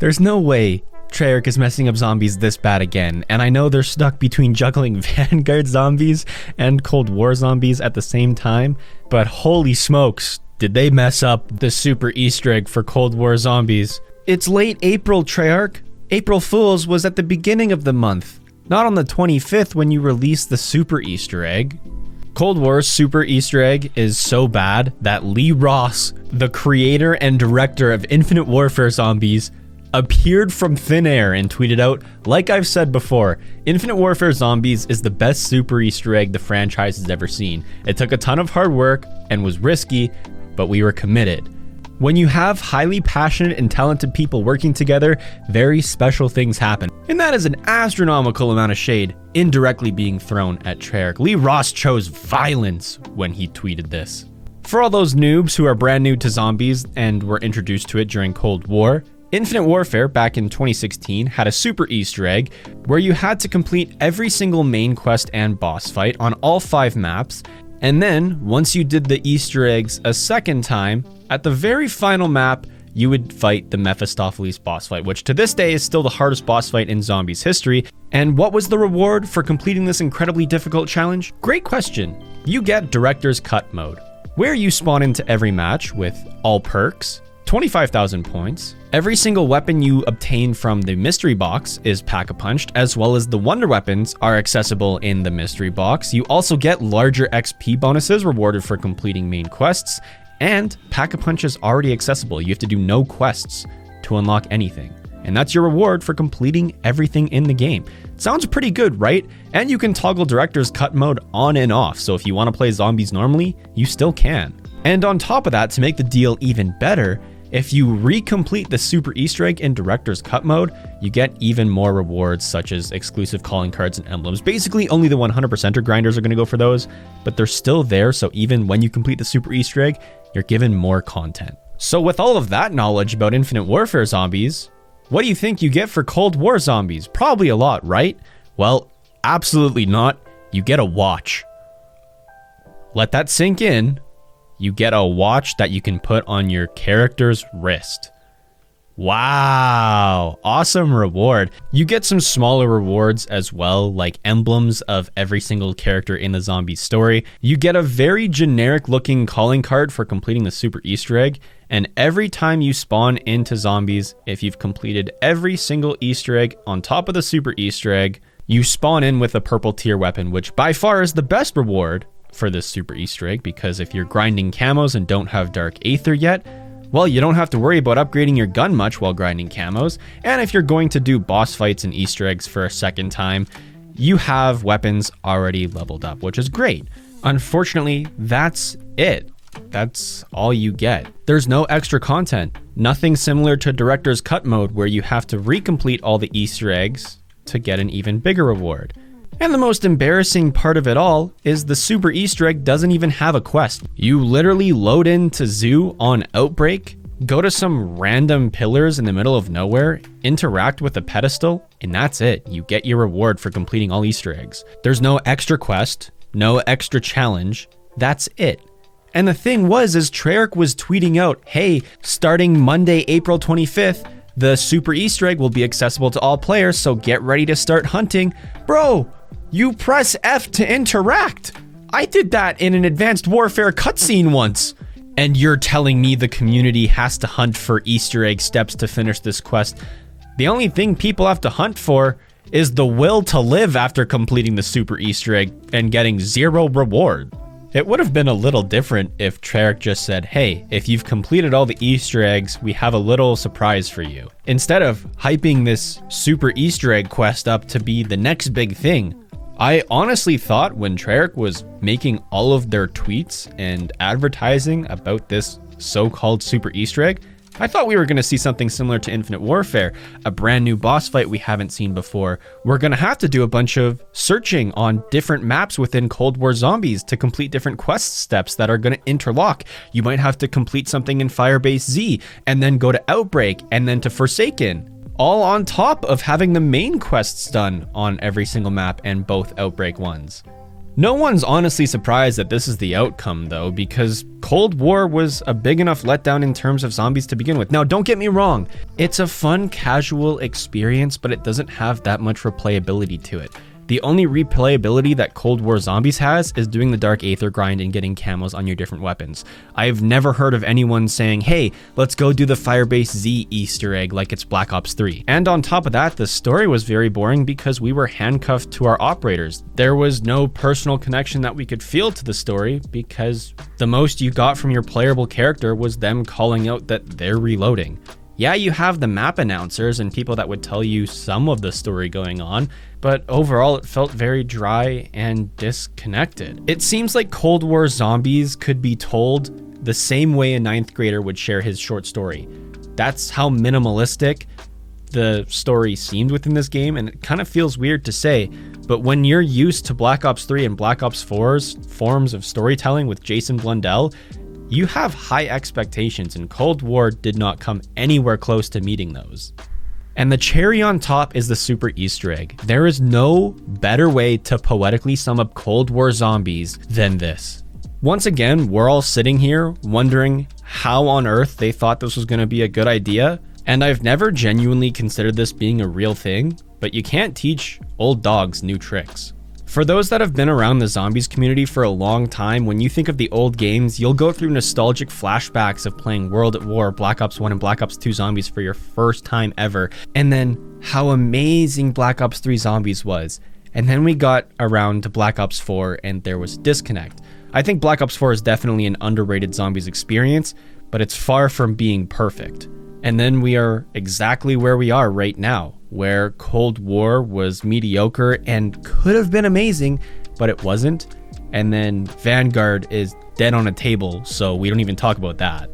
There's no way Treyarch is messing up zombies this bad again, and I know they're stuck between juggling Vanguard zombies and Cold War zombies at the same time, but holy smokes, did they mess up the super Easter egg for Cold War zombies. It's late April, Treyarch. April Fools was at the beginning of the month, not on the 25th when you released the super Easter egg. Cold War's super Easter egg is so bad that Lee Ross, the creator and director of Infinite Warfare Zombies, appeared from thin air and tweeted out, like I've said before, Infinite Warfare Zombies is the best super Easter egg the franchise has ever seen. It took a ton of hard work and was risky, but we were committed. When you have highly passionate and talented people working together, very special things happen. And that is an astronomical amount of shade indirectly being thrown at Treyarch. Lee Ross chose violence when he tweeted this. For all those noobs who are brand new to zombies and were introduced to it during Cold War, Infinite Warfare back in 2016 had a super Easter egg where you had to complete every single main quest and boss fight on all 5 maps, and then once you did the Easter eggs a second time, at the very final map, you would fight the Mephistopheles boss fight, which to this day is still the hardest boss fight in Zombies history. And what was the reward for completing this incredibly difficult challenge? Great question. You get Director's Cut mode, where you spawn into every match with all perks, 25,000 points. Every single weapon you obtain from the mystery box is pack-a-punched, as well as the wonder weapons are accessible in the mystery box. You also get larger XP bonuses rewarded for completing main quests, and pack-a-punch is already accessible. You have to do no quests to unlock anything. And that's your reward for completing everything in the game. Sounds pretty good, right? And you can toggle Director's Cut mode on and off, so if you want to play zombies normally, you still can. And on top of that, to make the deal even better, if you recomplete the super Easter egg in Director's Cut mode, you get even more rewards such as exclusive calling cards and emblems. Basically, only the 100%er grinders are going to go for those, but they're still there, so even when you complete the super Easter egg, you're given more content. So with all of that knowledge about Infinite Warfare Zombies, what do you think you get for Cold War Zombies? Probably a lot, right? Well, absolutely not. You get a watch. Let that sink in. You get a watch that you can put on your character's wrist. Wow, awesome reward. You get some smaller rewards as well, like emblems of every single character in the zombie story. You get a very generic looking calling card for completing the super Easter egg. And every time you spawn into zombies, if you've completed every single Easter egg on top of the super Easter egg, you spawn in with a purple tier weapon, which by far is the best reward for this super Easter egg, because if you're grinding camos and don't have dark aether yet, well, you don't have to worry about upgrading your gun much while grinding camos. And if you're going to do boss fights and Easter eggs for a second time, you have weapons already leveled up, which is great. Unfortunately, that's it. That's all you get. There's no extra content. Nothing similar to Director's Cut mode where you have to recomplete all the Easter eggs to get an even bigger reward. And the most embarrassing part of it all is the super Easter egg doesn't even have a quest. You literally load into Zoo on Outbreak, go to some random pillars in the middle of nowhere, interact with a pedestal, and that's it. You get your reward for completing all Easter eggs. There's no extra quest, no extra challenge. That's it. And the thing was, is Treyarch was tweeting out, hey, starting Monday, April 25th, the super Easter egg will be accessible to all players, so get ready to start hunting. Bro, you press F to interact. I did that in an Advanced Warfare cutscene once. And you're telling me the community has to hunt for Easter egg steps to finish this quest. The only thing people have to hunt for is the will to live after completing the super Easter egg and getting 0 reward. It would have been a little different if Treyarch just said, hey, if you've completed all the Easter eggs, we have a little surprise for you. Instead of hyping this super Easter egg quest up to be the next big thing, I honestly thought when Treyarch was making all of their tweets and advertising about this so-called super Easter egg, I thought we were going to see something similar to Infinite Warfare, a brand new boss fight we haven't seen before. We're going to have to do a bunch of searching on different maps within Cold War Zombies to complete different quest steps that are going to interlock. You might have to complete something in Firebase Z and then go to Outbreak and then to Forsaken, all on top of having the main quests done on every single map and both Outbreak ones. No one's honestly surprised that this is the outcome though, because Cold War was a big enough letdown in terms of zombies to begin with. Now, don't get me wrong, it's a fun, casual experience, but it doesn't have that much replayability to it. The only replayability that Cold War Zombies has is doing the Dark Aether grind and getting camos on your different weapons. I've never heard of anyone saying, hey, let's go do the Firebase Z Easter egg like it's Black Ops 3. And on top of that, the story was very boring because we were handcuffed to our operators. There was no personal connection that we could feel to the story because the most you got from your playable character was them calling out that they're reloading. Yeah, you have the map announcers and people that would tell you some of the story going on, but overall it felt very dry and disconnected. It seems like Cold War Zombies could be told the same way a 9th grader would share his short story. That's how minimalistic the story seemed within this game, and it kind of feels weird to say, but when you're used to Black Ops 3 and Black Ops 4's forms of storytelling with Jason Blundell, you have high expectations, and Cold War did not come anywhere close to meeting those. And the cherry on top is the super Easter egg. There is no better way to poetically sum up Cold War Zombies than this. Once again, we're all sitting here wondering how on earth they thought this was going to be a good idea, and I've never genuinely considered this being a real thing, but you can't teach old dogs new tricks. For those that have been around the zombies community for a long time, when you think of the old games, you'll go through nostalgic flashbacks of playing World at War, Black Ops 1 and Black Ops 2 Zombies for your first time ever, and then how amazing Black Ops 3 Zombies was. And then we got around to Black Ops 4 and there was a disconnect. I think Black Ops 4 is definitely an underrated zombies experience, but it's far from being perfect. And then we are exactly where we are right now, where Cold War was mediocre and could have been amazing, but it wasn't. And then Vanguard is dead on a table, so we don't even talk about that.